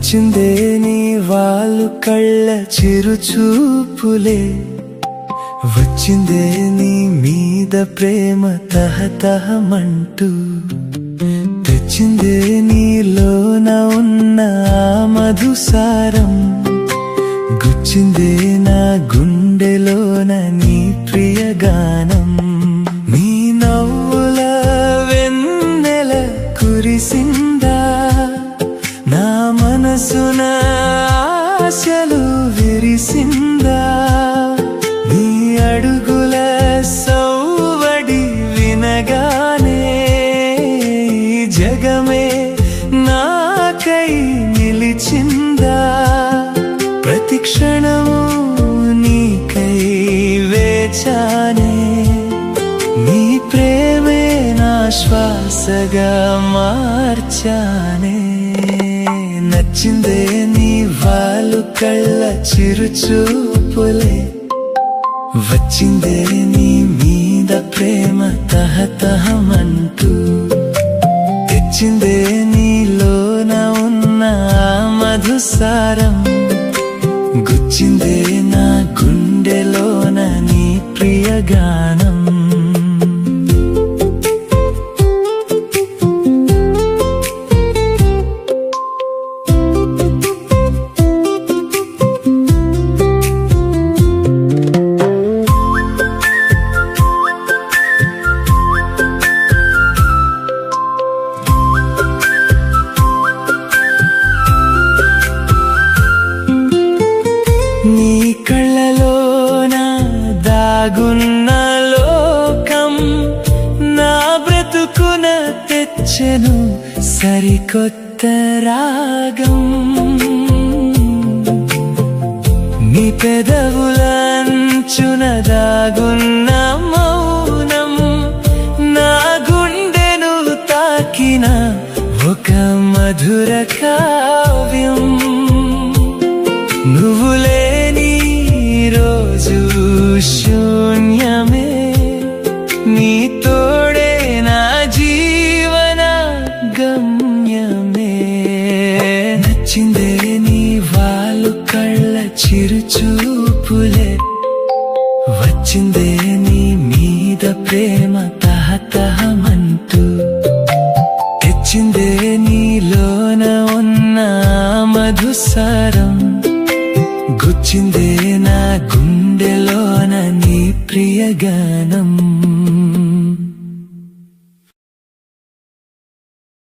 వచ్చిందే నీ వాళ్ళు కళ్ళ చిరుచూపులే, వచ్చిందే నీ మీద ప్రేమ తహతహమంటూ, తెచ్చిందే నీలోన ఉన్న మధుసారం, గుచ్చిందే నా గుండెలోన నీ ప్రియగానం. నీ నవ్వుల వెన్నెల కురిసిందా, నా మనసున ఆశలు విరిసిందా, నీ అడుగుల సౌవడి వినగానే జగమే నాకై నిలిచిందా, ప్రతి క్షణము నీకై వేచానే, నీ ప్రేమే నా శ్వాసగా మార్చానే. నచ్చిందే నీ వాళ్ళు కళ్ళ చిరుచూపులే, వచ్చిందే నీ మీద ప్రేమ తహతహమంటూ, తెచ్చిందే నీలోన ఉన్న మధుసారం, గుచ్చిందే నా గుండెలోన నీ ప్రియగానం. నీ కళ్ళలోన దాగున్న లోకం, నా బ్రతుకున తెచ్చెను సరికొత్త రాగం. నీ పెదవుల అంచున దాగున్న మౌనం, నా గుండెను తాకిన ఒక మధుర కావ్యం. నువ్వు లేని రోజు శూన్యమే, నీ తోడే నా జీవన గమ్యమే. నచ్చిందే నీ వాళ్ళు కళ్ళ చిరుచూపులే, వచ్చిందే నీ మీద ప్రేమ తహతహమంటూ, తెచ్చిందే నీలోన ఉన్న మధుసారం, గుచ్చిందే నా గుండెలోన నీ ప్రియగానం.